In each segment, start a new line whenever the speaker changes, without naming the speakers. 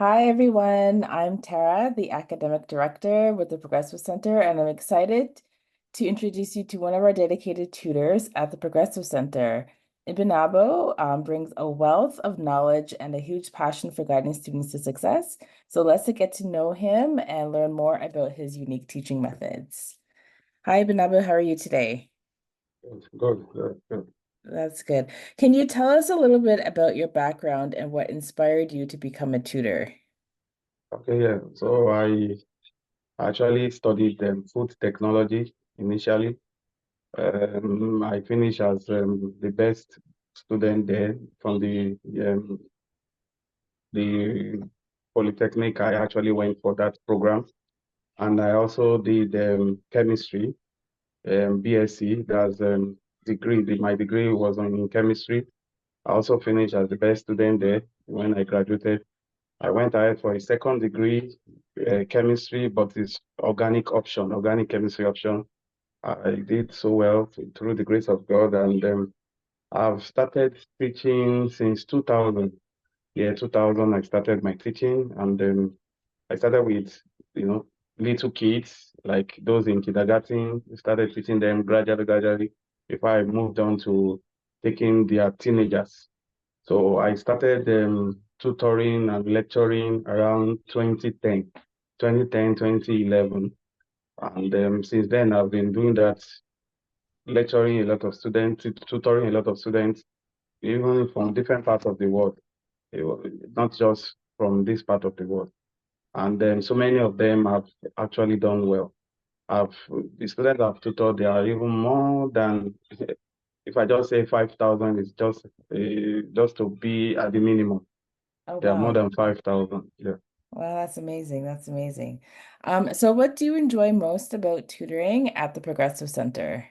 Hi, everyone. I'm Tara, the academic director with the Progressive Center, and I'm excited to introduce you to one of our dedicated tutors at the Progressive Center. Ibinabo brings a wealth of knowledge and a huge passion for guiding students to success. So let's get to know him and learn more about his unique teaching methods. Hi, Ibinabo. How are you today?
Good, good, good.
That's good. Can you tell us a little bit about your background and what inspired you to become a tutor?
Okay, yeah. So I actually studied food technology initially. I finished as the best student there from the polytechnic. I actually went for that program, and I also did chemistry, BSc. That's degree. My degree was in chemistry. I also finished as the best student there when I graduated. I went ahead for a second degree, chemistry, but it's organic chemistry option. I did so well through the grace of God, and I've started teaching since 2000. Yeah, 2000, I started my teaching, and I started with, you know, little kids, like those in kindergarten. I started teaching them gradually, before I moved on to taking their teenagers. So I started tutoring and lecturing around 2010, 2011. And since then, I've been doing that, lecturing a lot of students, tutoring a lot of students, even from different parts of the world, not just from this part of the world. And so many of them have actually done well. I've, the students I've tutored, they are even more than, if I just say 5,000, it's just to be at the minimum.
Oh,
There are more
wow.
than 5,000. Yeah.
Wow, that's amazing. That's amazing. So what do you enjoy most about tutoring at the Progressive Center?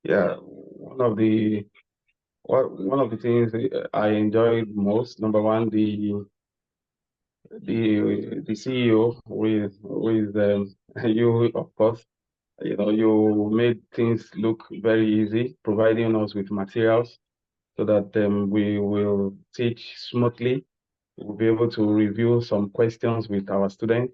Yeah. One of the things I enjoyed most, number one, the CEO with you, of course. You made things look very easy, providing us with materials so that we will teach smoothly. We'll be able to review some questions with our students.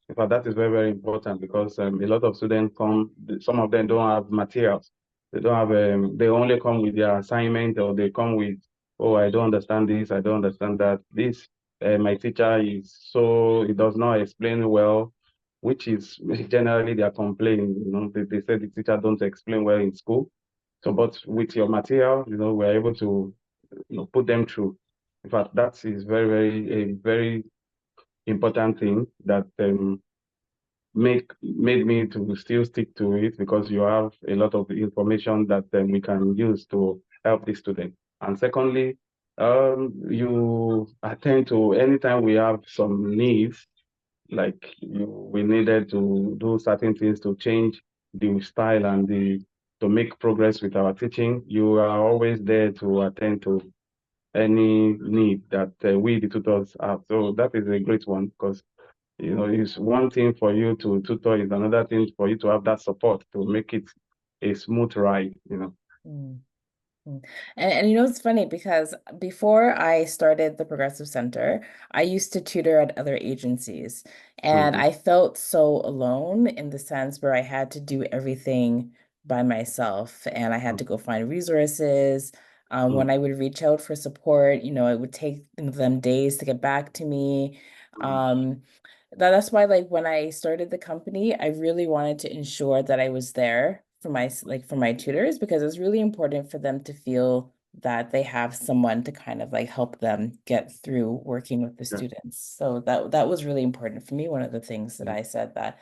In fact, that is very, very important because a lot of students come, some of them don't have materials. They don't have, they only come with their assignment, or they come with, oh, I don't understand this, I don't understand that. This, my teacher is so, he does not explain well, which is generally their complaint. They say the teacher don't explain well in school. So, but with your material, we're able to, put them through. In fact, that is a very important thing that made me to still stick to it, because you have a lot of information that we can use to help the student. And secondly, you attend to anytime we have some needs, like we needed to do certain things to change the style and the to make progress with our teaching. You are always there to attend to any need that we, the tutors, have. So that is a great one, because it's one thing for you to tutor, is another thing for you to have that support to make it a smooth ride.
Mm. Mm. It's funny because before I started the Progressive Center, I used to tutor at other agencies, and
Hmm.
I felt so alone in the sense where I had to do everything by myself, and I had to go find resources. When
Hmm.
I would reach out for support, it would take them days to get back to me.
Hmm.
Um, that's why, like, when I started the company, I really wanted to ensure that I was there for my tutors, because it's really important for them to feel that they have someone to kind of like help them get through working with the
Yeah.
students. So that was really important for me. One of the things that
Yeah.
I said that,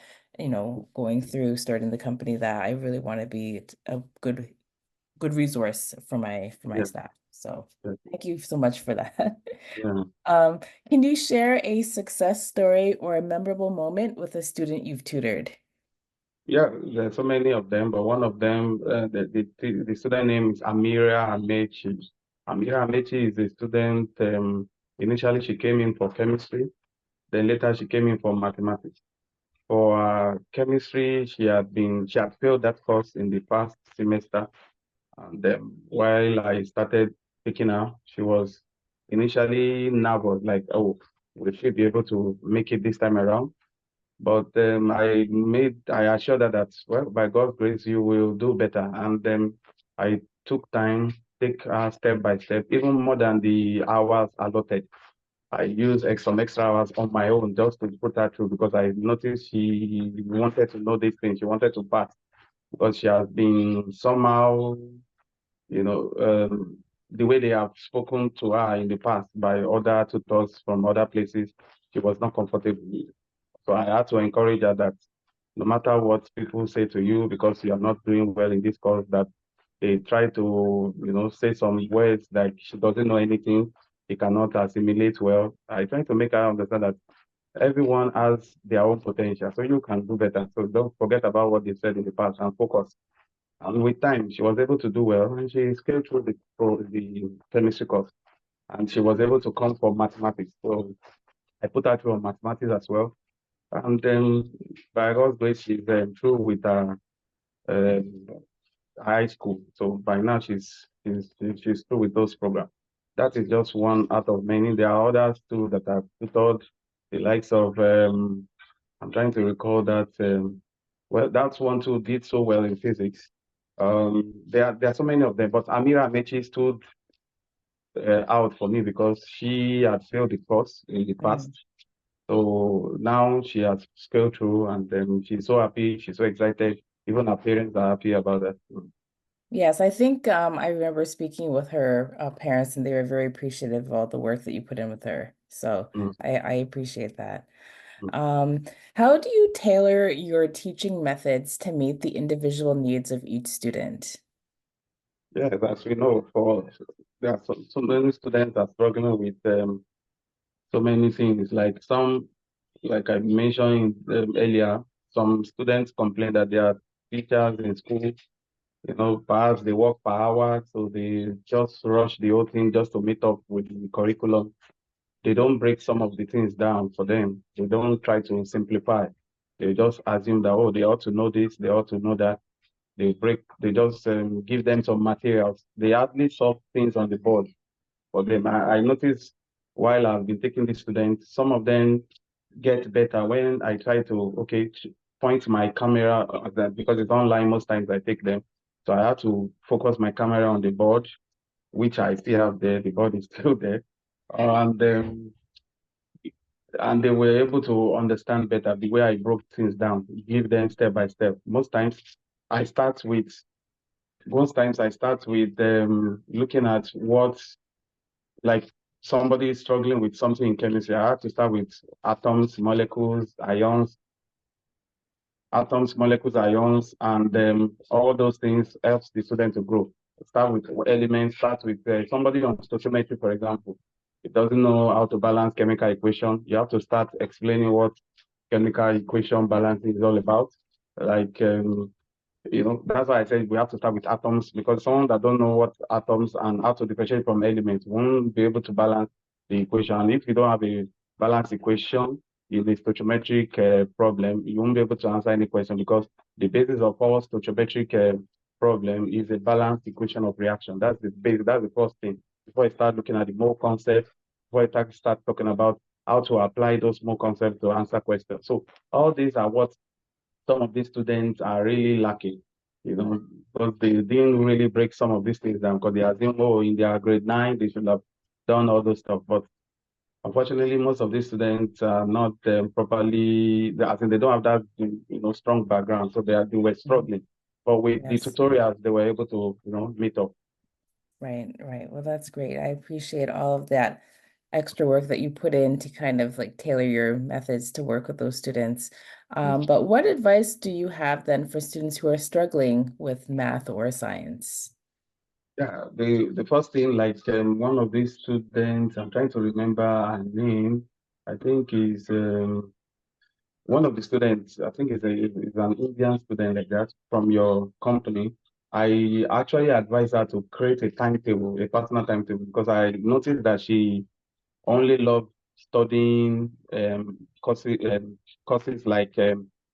going through starting the company, that I really want to be a good resource for my
Yeah.
staff. So
Yeah.
thank you so much for that.
Yeah.
Um, can you share a success story or a memorable moment with a student you've tutored?
Yeah, there's so many of them, but one of them, the student name is Amira Amechi. Amira Amechi is a student. Initially, she came in for chemistry. Then later, she came in for mathematics. For chemistry, she had failed that course in the past semester. And while I started picking her, she was initially nervous, like, oh. we should be able to make it this time around. But I assured her that, well, by God's grace, you will do better. And then I took time, take step by step, even more than the hours allotted. I used some extra hours on my own just to put her through because I noticed she wanted to know these things. She wanted to pass because she has been somehow, you know, the way they have spoken to her in the past by other tutors from other places, she was not comfortable with. So I had to encourage her that no matter what people say to you because you are not doing well in this course, that they try to, say some words like she doesn't know anything, she cannot assimilate well. I try to make her understand that everyone has their own potential, so you can do better. So don't forget about what they said in the past and focus. And with time, she was able to do well, and she scaled through the chemistry course, and she was able to come for mathematics. So I put her through on mathematics as well. And then by God's grace, she's through with her um, high school. So by now she's through with those programs. That is just one out of many. There are others too that I've tutored, the likes of I'm trying to recall that well, that's one too did so well in physics. There are so many of them, but Amira Amechi stood out for me because she had failed the course in the past.
Mm.
So now she has scaled through and then she's so happy, she's so excited. Even her parents are happy about that.
Yes, I think I remember speaking with her parents, and they were very appreciative of all the work that you put in with her. So
Mm,
I appreciate that.
mm.
Um, how do you tailor your teaching methods to meet the individual needs of each student?
Yeah, as we know, there are so many students are struggling with so many things. Like like I mentioned earlier, some students complain that their teachers in school, perhaps they work per hour, so they just rush the whole thing just to meet up with the curriculum. They don't break some of the things down for them. They don't try to simplify. They just assume that, oh, they ought to know this, they ought to know that. They just give them some materials. They hardly solve things on the board for them. I noticed while I've been taking the students, some of them get better when I try to, okay, point my camera because it's online most times I take them. So I have to focus my camera on the board, which I still have there. The board is still there. And and they were able to understand better the way I broke things down, give them step by step. I start with most times I start with looking at what, like, somebody is struggling with something in chemistry. I have to start with atoms, molecules, ions, ions, and all those things helps the student to grow. Start with elements, start with somebody on stoichiometry, for example. It doesn't know how to balance chemical equation. You have to start explaining what chemical equation balancing is all about. Like that's why I said we have to start with atoms because someone that don't know what atoms and how to differentiate from elements won't be able to balance the equation. And if you don't have a balanced equation in a stoichiometric problem, you won't be able to answer any question because the basis of all stoichiometric problem is a balanced equation of reaction. That's the base. That's the first thing. Before I start looking at the mole concept, before I start talking about how to apply those mole concepts to answer questions. So all these are what some of these students are really lacking, because they didn't really break some of these things down because they assume, oh, in their grade 9, they should have done all those stuff. But unfortunately, most of these students are not I think they don't have that, strong background. So they were
Mhm.
struggling. But with the
Yes.
tutorials, they were able to, meet up.
Right, right. Well, that's great. I appreciate all of that extra work that you put in to kind of like tailor your methods to work with those students. But what advice do you have then for students who are struggling with math or science?
Yeah, the first thing, like one of these students, I'm trying to remember her name, I think is one of the students, I think is an Indian student like that from your company. I actually advise her to create a timetable, a personal timetable, because I noticed that she only loved studying courses like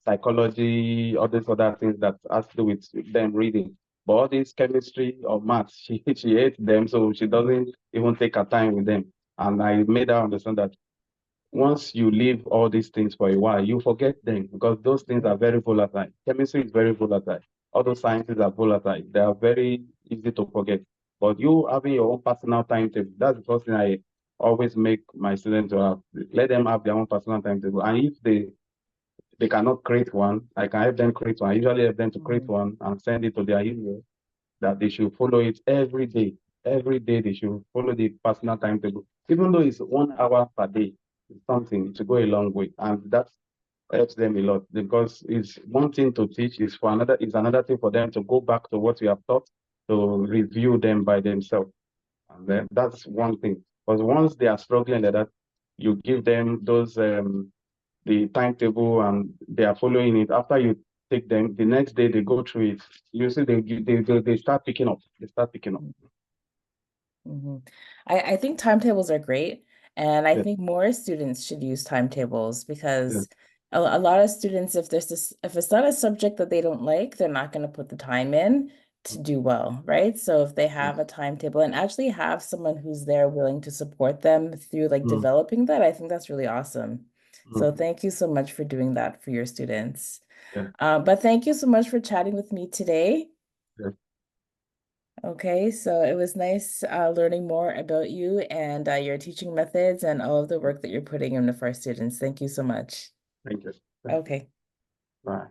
psychology, all these other things that has to do with them reading. But all this chemistry or maths, she hates them, so she doesn't even take her time with them. And I made her understand that once you leave all these things for a while, you forget them because those things are very volatile. Chemistry is very volatile. All those sciences are volatile. They are very easy to forget. But you having your own personal timetable, that's the first thing I always make my students to have. Let them have their own personal timetable. And if they cannot create one, I can help them create one. I usually help them to create
Mhm.
one and send it to their email that they should follow it every day. Every day they should follow the personal timetable. Even though it's 1 hour per day, it's something to go a long way. And that helps them a lot because it's one thing to teach, is another thing for them to go back to what we have taught, to review them by themselves. And then that's one thing. Because once they are struggling like that, you give them those the timetable and they are following it. After you take them, the next day they go through it. You see, they start picking up. They start picking up.
Mhm. I think timetables are great, and I
Yeah,
think more students should use timetables
yeah,
because a lot of students, if it's not a subject that they don't like, they're not going to put the time in to do well, right? So if they
yeah.
have a timetable and actually have someone who's there willing to support them through like
Mm,
developing that, I think that's really awesome. So
mm,
thank you so much for doing that for your students.
yeah,
But thank you so much for chatting with me today.
yeah.
Okay, so it was nice learning more about you and your teaching methods and all of the work that you're putting in for our students. Thank you so much.
Thank you. Thank you.
Okay.
Bye.